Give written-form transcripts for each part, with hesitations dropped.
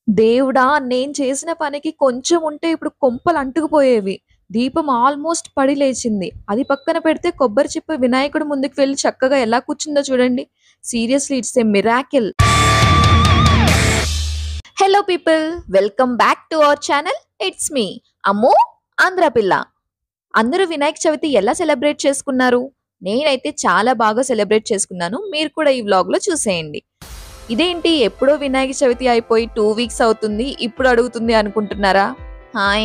దేవుడా! నేను చేసిన పనికి కొంచెం ఉంటే ఇప్పుడు కొంపలు అంటుకుపోయేవి. దీపం ఆల్మోస్ట్ పడి లేచింది. అది పక్కన పెడితే కొబ్బరి చిప్ప వినాయకుడి ముందుకు వెళ్లి చక్కగా ఎలా కూర్చుందో చూడండి. Seriously it's a miracle. Hello people, welcome back to our channel. It's me Ammu Andhra పిల్ల. అందరూ వినాయక చవితి ఎలా సెలబ్రేట్ చేసుకున్నారు? నేనైతే చాలా బాగా సెలబ్రేట్ చేసుకున్నాను. మీరు కూడా ఈ వ్లాగ్‌లో చూసేయండి. ఇదేంటి ఎప్పుడో వినాయక చవితి అయిపోయి 2 వీక్స్ అవుతుంది. ఇప్పుడు అడుగుతుంది అనుకుంటున్నారా?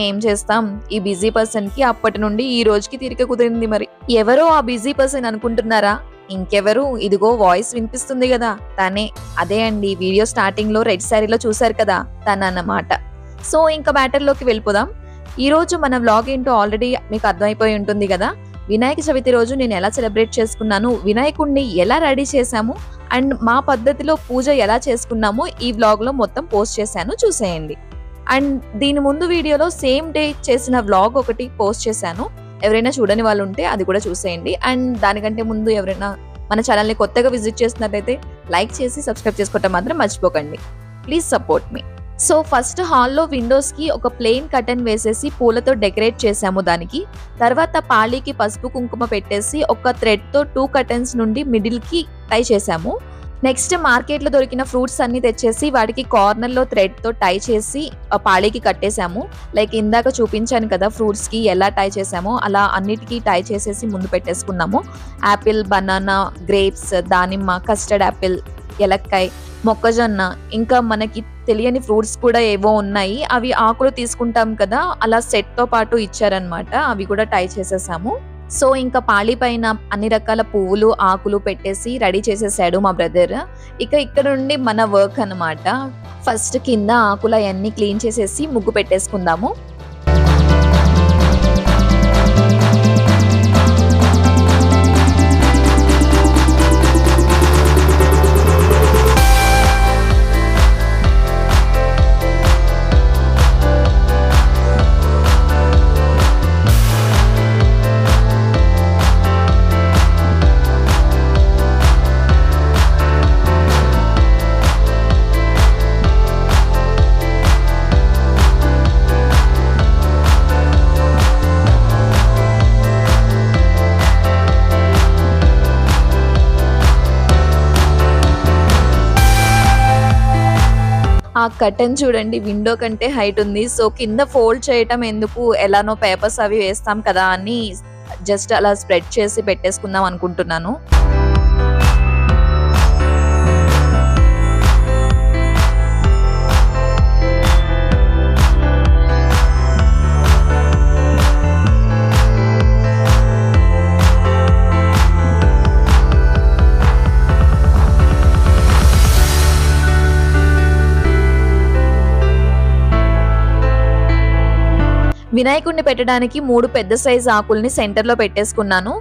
ఏం చేస్తాం. ఈ బిజీ పర్సన్‌కి అప్పటి నుండి ఈ రోజుకి తీరిక కుదిరింది మరి. ఎవరో ఆ బిజీ పర్సన్ అనుకుంటున్నారా? ఇంకెవరు? ఇదిగో వాయిస్ వినిపిస్తుంది గదా! తనే. అదే అండి, వీడియో స్టార్టింగ్‌లో రెడ్ శారీలో చూసారు కదా! తనన్నమాట. సో, ఇంక మ్యాటర్‌లోకి వెళ్ళిపోదాం. ఈరోజు మన వ్లాగ్ ఏంటో ఆల్రెడీ మీకు అర్థమైపోయి ఉంటుంది గదా! వినాయక చవితి రోజు నేను ఎలా సెలబ్రేట్ చేసుకున్నాను, వినాయకుడిని ఎలా రెడీ చేశాము అండ్ మా పద్ధతిలో పూజ ఎలా చేసుకున్నామో ఈ వ్లాగ్‌లో మొత్తం పోస్ట్ చేశాను, చూసేయండి. అండ్ దీని ముందు వీడియోలో సేమ్ డే చేసిన వ్లాగ్ ఒకటి పోస్ట్ చేశాను. ఎవరైనా చూడని వాళ్ళు ఉంటే అది కూడా చూసేయండి. అండ్ దానికంటే ముందు ఎవరైనా మన ఛానల్‌ని కొత్తగా విజిట్ చేస్తున్నట్టయితే లైక్ చేసి సబ్స్క్రైబ్ చేసుకోవటం మాత్రం మర్చిపోకండి. Please support me. So first హాల్‌లో విండోస్‌కి ఒక ప్లెయిన్ కర్టెన్ వేసేసి పూలతో డెకరేట్ చేశాము దానికి. తర్వాత పాళీకి పసుపు కుంకుమ పెట్టేసి ఒక థ్రెడ్‌తో 2 కర్టెన్స్ నుండి మిడిల్‌కి టై చేశాము. నెక్స్ట్ మార్కెట్‌లో దొరికిన ఫ్రూట్స్ అన్నీ తెచ్చేసి వాటికి కార్నర్‌లో థ్రెడ్‌తో టై చేసి పాళీకి కట్టేశాము. లైక్ ఇందాక చూపించాను కదా ఫ్రూట్స్‌కి ఎలా టై చేశామో అలా అన్నిటికి టై చేసేసి ముందు పెట్టేసుకున్నాము. యాపిల్, బనానా, గ్రేప్స్, దానిమ్మ, కస్టర్డ్ యాపిల్, ఎలక్కాయ, మొక్కజొన్న, ఇంకా మనకి తెలియని ఫ్రూట్స్ కూడా ఏవో ఉన్నాయి. అవి ఆకులు తీసుకుంటాం కదా, అలా సెట్‌తో పాటు ఇచ్చారనమాట. అవి కూడా టై చేసేసాము. సో, ఇంకా పాళీ పైన అన్ని రకాల పువ్వులు, ఆకులు పెట్టేసి రెడీ చేసేసాడు మా బ్రదర్. ఇక ఇక్కడ నుండి మన వర్క్ అనమాట. ఫస్ట్ కింద ఆకులు అయన్నీ క్లీన్ చేసేసి ముగ్గు పెట్టేసుకుందాము. ఆ కర్టెన్ చూడండి, విండో కంటే హైట్ ఉంది. సో, కింద ఫోల్డ్ చేయటం ఎందుకు, ఎలానో పేపర్స్ అవి వేస్తాం కదా అని జస్ట్ అలా స్ప్రెడ్ చేసి పెట్టేసుకుందాం అనుకుంటున్నాను. వినాయకుడిని పెట్టడానికి 3 పెద్ద సైజు ఆకుల్ని సెంటర్‌లో పెట్టేసుకున్నాను.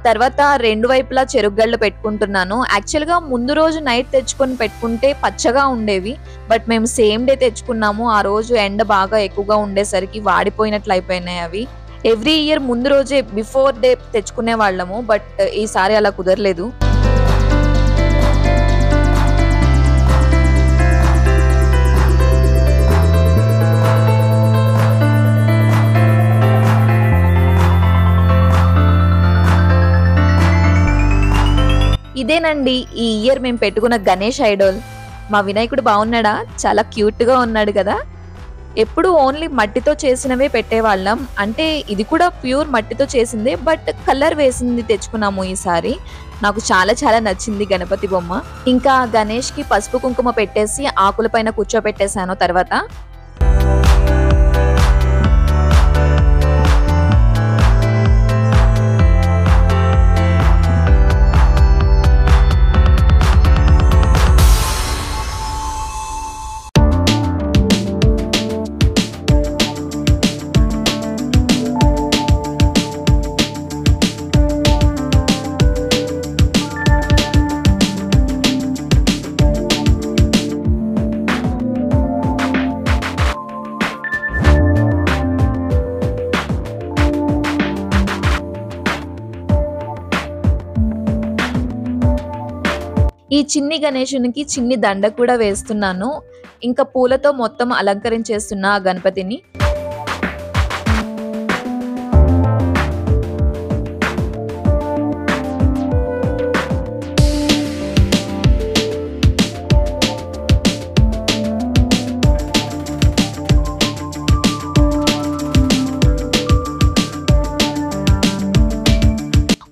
తర్వాత 2 వైపులా చెరుకుగడలు పెట్టుకుంటున్నాను. యాక్చువల్‌గా ముందు రోజు నైట్ తెచ్చుకొని పెట్టుకుంటే పచ్చగా ఉండేవి. బట్ మేము సేమ్ డే తెచ్చుకున్నాము. ఆ రోజు ఎండ బాగా ఎక్కువగా ఉండేసరికి వాడిపోయినట్లు అయిపోయినాయి అవి. ఎవ్రీ ఇయర్ ముందు రోజే బిఫోర్ డే తెచ్చుకునే వాళ్ళము. బట్ ఈసారి అలా కుదరలేదు. ఇదేనండి ఈ ఇయర్ మేము పెట్టుకున్న గణేష్ ఐడోల్. మా వినాయకుడు బాగున్నాడా? చాలా క్యూట్‌గా ఉన్నాడు కదా! ఎప్పుడు ఓన్లీ మట్టితో చేసినవే పెట్టేవాళ్ళం. అంటే ఇది కూడా ప్యూర్ మట్టితో చేసిందే, బట్ కలర్ వేసింది తెచ్చుకున్నాము ఈసారి. నాకు చాలా చాలా నచ్చింది గణపతి బొమ్మ. ఇంకా గణేష్‌కి పసుపు కుంకుమ పెట్టేసి ఆకుల పైన కూర్చోపెట్టేసాను తర్వాత. ఈ చిన్ని గణేశునికి చిన్ని దండ కూడా వేస్తున్నాను. ఇంకా పూలతో మొత్తం అలంకరించేస్తున్నా ఆ గణపతిని.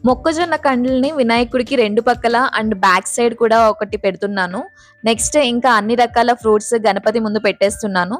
మొక్కజొన్న కండ్లని వినాయకుడికి 2 పక్కల అండ్ బ్యాక్ సైడ్ కూడా ఒకటి పెడుతున్నాను. నెక్స్ట్ ఇంకా అన్ని రకాల ఫ్రూట్స్ గణపతి ముందు పెట్టేస్తున్నాను.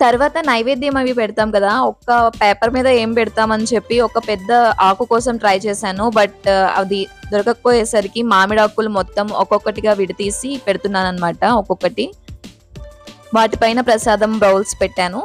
తర్వాత నైవేద్యం అవి పెడతాం కదా! ఒక్క పేపర్ మీద ఏం పెడతామని చెప్పి ఒక పెద్ద ఆకు కోసం ట్రై చేశాను. బట్ అది దొరకకపోయేసరికి మామిడాకులు మొత్తం ఒక్కొక్కటిగా విడతీసి పెడుతున్నానన్నమాట ఒక్కొక్కటి. వాటిపైన ప్రసాదం బౌల్స్ పెట్టాను.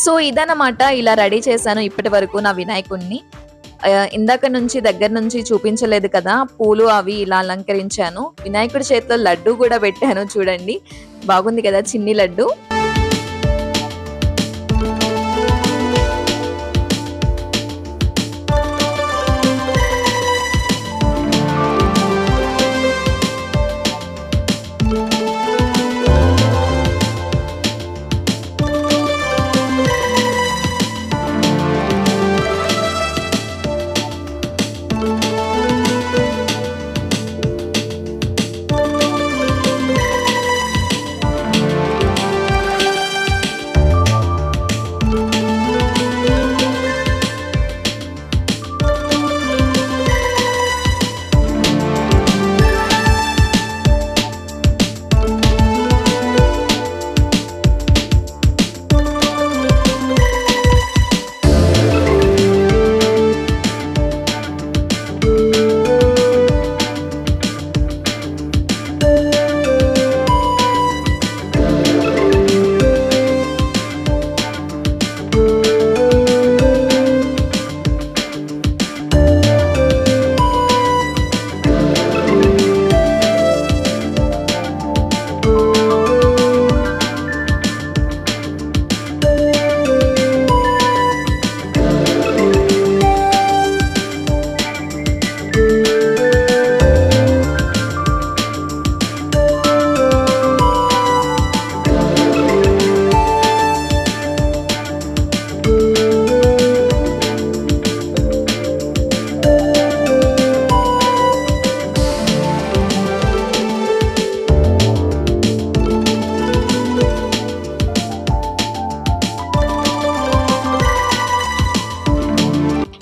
సో ఇదన్నమాట, ఇలా రెడీ చేశాను ఇప్పటి వరకు నా వినాయకుడిని. ఇందాక నుంచి దగ్గర నుంచి చూపించలేదు కదా, పూలు అవి ఇలా అలంకరించాను. వినాయకుడి చేతిలో లడ్డు కూడా పెట్టాను చూడండి, బాగుంది కదా చిన్ని లడ్డు.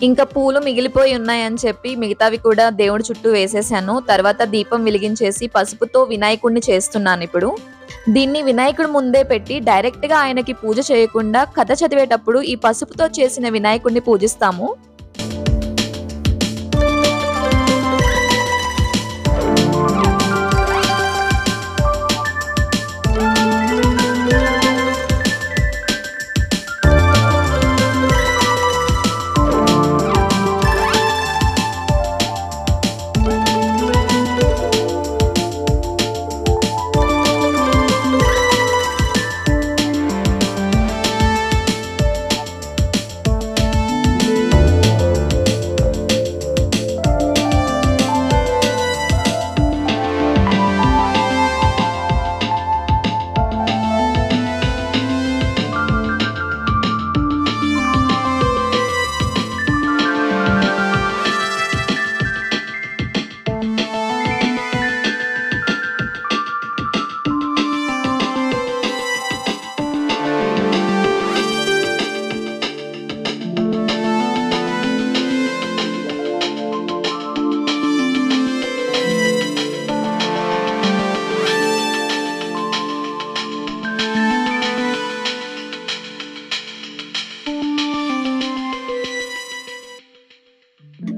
ఇంకా పూలు మిగిలిపోయి ఉన్నాయని చెప్పి మిగతావి కూడా దేవుడి చుట్టూ వేసేసాను. తర్వాత దీపం వెలిగించేసి పసుపుతో వినాయకుడిని చేస్తున్నాను ఇప్పుడు. దీన్ని వినాయకుడి ముందే పెట్టి డైరెక్ట్‌గా ఆయనకి పూజ చేయకుండా కథ చదివేటప్పుడు ఈ పసుపుతో చేసిన వినాయకుడిని పూజిస్తాము.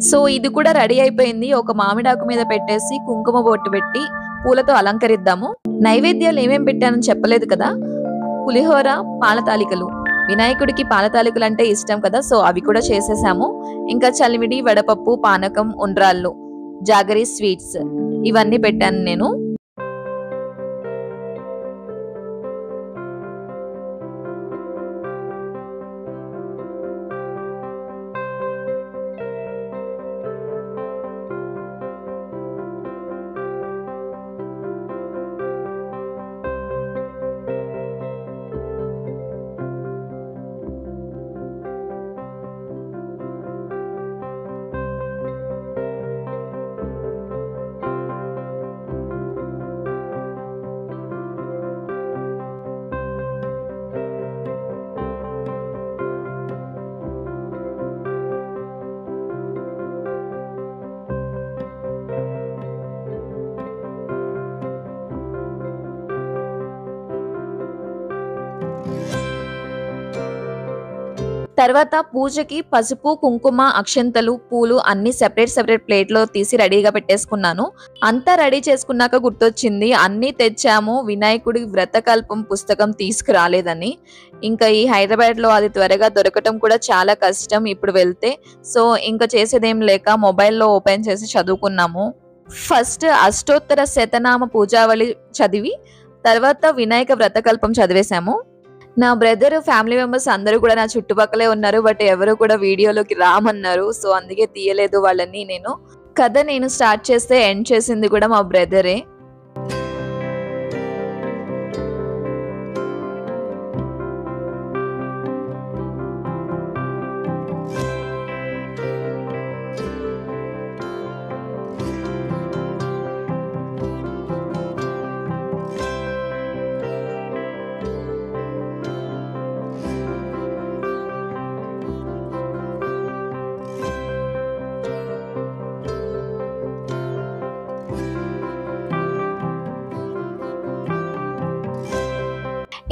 సో ఇది కూడా రెడీ అయిపోయింది. ఒక మామిడాకు మీద పెట్టేసి కుంకుమ బొట్టు పెట్టి పూలతో అలంకరిద్దాము. నైవేద్యాలు ఏమేం పెట్టానని చెప్పలేదు కదా. పులిహోర, పాల తాలికలు. వినాయకుడికి పాల తాలికలు అంటే ఇష్టం కదా, సో అవి కూడా చేసేసాము. ఇంకా చలిమిడి, వడపప్పు, పానకం, ఉండ్రాళ్ళు, జాగరి స్వీట్స్ ఇవన్నీ పెట్టాను నేను. తర్వాత పూజకి పసుపు, కుంకుమ, అక్షంతలు, పూలు అన్ని సెపరేట్ ప్లేట్‌లో తీసి రెడీగా పెట్టేసుకున్నాను. అంతా రెడీ చేసుకున్నాక గుర్తొచ్చింది అన్నీ తెచ్చాము. వినాయకుడి వ్రతకల్పం పుస్తకం తీసుకురాలేదని. ఇంకా ఈ హైదరాబాద్‌లో అది త్వరగా దొరకటం కూడా చాలా కష్టం ఇప్పుడు వెళ్తే. సో ఇంకా చేసేదేం లేక మొబైల్‌లో ఓపెన్ చేసి చదువుకున్నాము. ఫస్ట్ అష్టోత్తర శతనామ పూజావళి చదివి తర్వాత వినాయక వ్రతకల్పం చదివేశాము. నా బ్రదర్, ఫ్యామిలీ మెంబర్స్ అందరూ కూడా నా చుట్టుపక్కలే ఉన్నారు. బట్ ఎవరు కూడా వీడియోలోకి రామన్నారు. సో అందుకే తీయలేదు వాళ్ళని నేను. కథ నేను స్టార్ట్ చేస్తే ఎండ్ చేసింది కూడా మా బ్రదరే.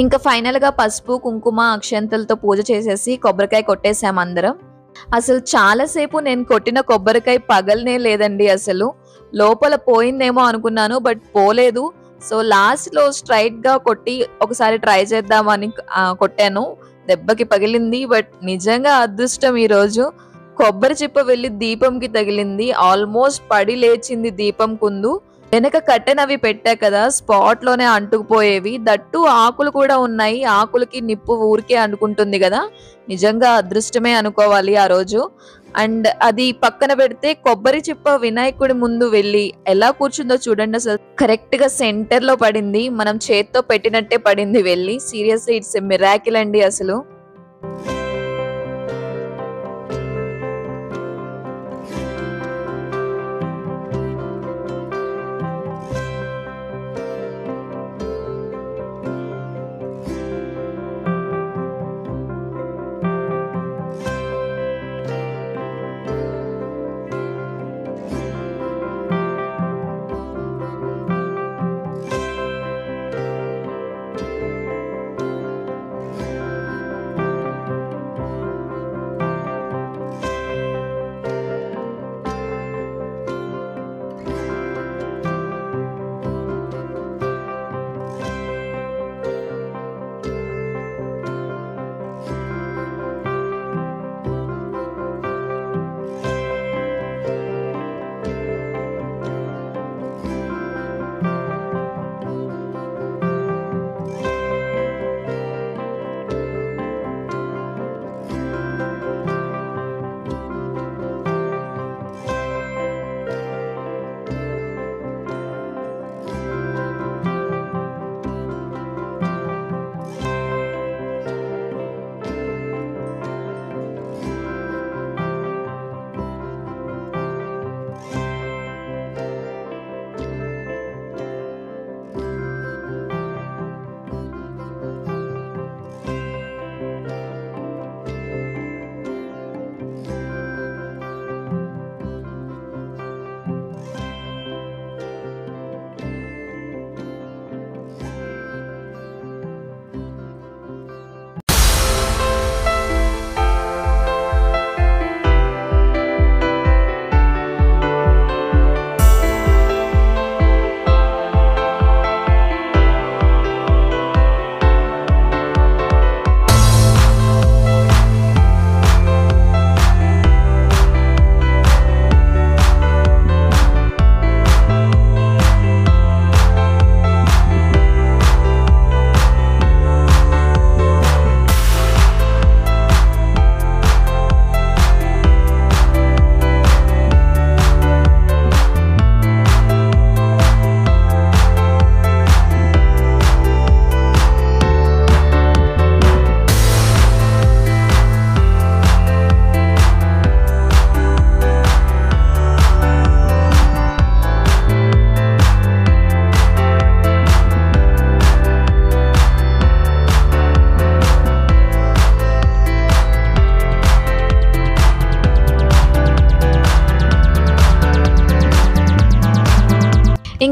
ఇంకా ఫైనల్ గా పసుపు, కుంకుమ, అక్షంతలతో పూజ చేసేసి కొబ్బరికాయ కొట్టేసాం అందరం. అసలు చాలా సేపు నేను కొట్టిన కొబ్బరికాయ పగలనే లేదండి అసలు. లోపల పోయిందేమో అనుకున్నాను బట్ పోలేదు. సో లాస్ట్ లో స్ట్రైట్ గా కొట్టి ఒకసారి ట్రై చేద్దామని కొట్టాను. దెబ్బకి పగిలింది. బట్ నిజంగా అదృష్టం ఈ రోజు. కొబ్బరి చిప్ప వెళ్లి దీపంకి తగిలింది. ఆల్మోస్ట్ పడి లేచింది దీపం కుందు. వెనక కట్టెనవి పెట్టా కదా, స్పాట్ లోనే అంటుకుపోయేవి. దట్టు ఆకులు కూడా ఉన్నాయి. ఆకులకి నిప్పు ఊరికే అంటుకుంటుంది కదా. నిజంగా అదృష్టమే అనుకోవాలి ఆ రోజు. అండ్ అది పక్కన పెడితే కొబ్బరి చిప్ప వినాయకుడి ముందు వెళ్ళి ఎలా కూర్చుందో చూడండి. అసలు కరెక్ట్ గా సెంటర్ లో పడింది. మనం చేత్తో పెట్టినట్టే పడింది వెళ్ళి. సీరియస్లీ ఇట్స్ ఎ మిరాకిల్ అండి అసలు.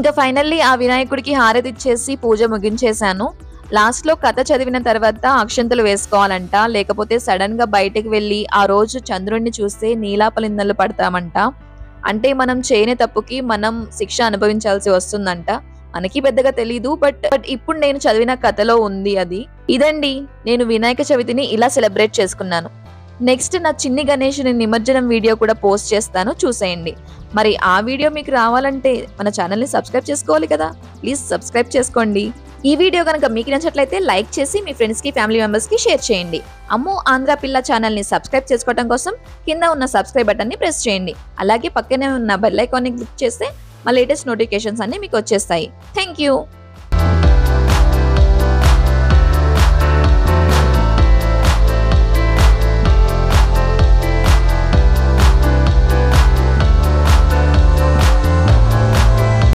ఇంకా ఫైనల్లీ ఆ వినాయకుడికి హారతి ఇచ్చేసి పూజ ముగించేశాను. లాస్ట్‌లో కథ చదివిన తర్వాత అక్షింతలు వేసుకోవాలంట. లేకపోతే సడెన్‌గా బయటికి వెళ్లి ఆ రోజు చంద్రుడిని చూస్తే నీలాపనిందలు పడతామంట. అంటే మనం చేయని తప్పుకి మనం శిక్ష అనుభవించాల్సి వస్తుందంట. మనకి పెద్దగా తెలీదు. బట్ ఇప్పుడు నేను చదివిన కథలో ఉంది అది. ఇదండి నేను వినాయక చవితిని ఇలా సెలబ్రేట్ చేసుకున్నాను. నెక్స్ట్ నా చిన్ని గణేషుని నిమజ్జనం వీడియో కూడా పోస్ట్ చేస్తాను, చూసేయండి. మరి ఆ వీడియో మీకు రావాలంటే మన ఛానల్‌ని సబ్స్క్రైబ్ చేసుకోవాలి కదా! ప్లీజ్ సబ్స్క్రైబ్ చేసుకోండి. ఈ వీడియో గనుక మీకు నచ్చినట్లయితే లైక్ చేసి మీ ఫ్రెండ్స్‌కి, ఫ్యామిలీ మెంబర్స్‌కి షేర్ చేయండి. అమ్ము ఆంధ్ర పిల్ల ఛానల్‌ని సబ్స్క్రైబ్ చేసుకోవడం కోసం కింద ఉన్న సబ్స్క్రైబ్ బటన్‌ని ప్రెస్ చేయండి. అలాగే పక్కనే ఉన్న బెల్ ఐకాన్‌ని క్లిక్ చేస్తే మా లేటెస్ట్ నోటిఫికేషన్స్ అన్నీ మీకు వచ్చేస్తాయి. Thank you.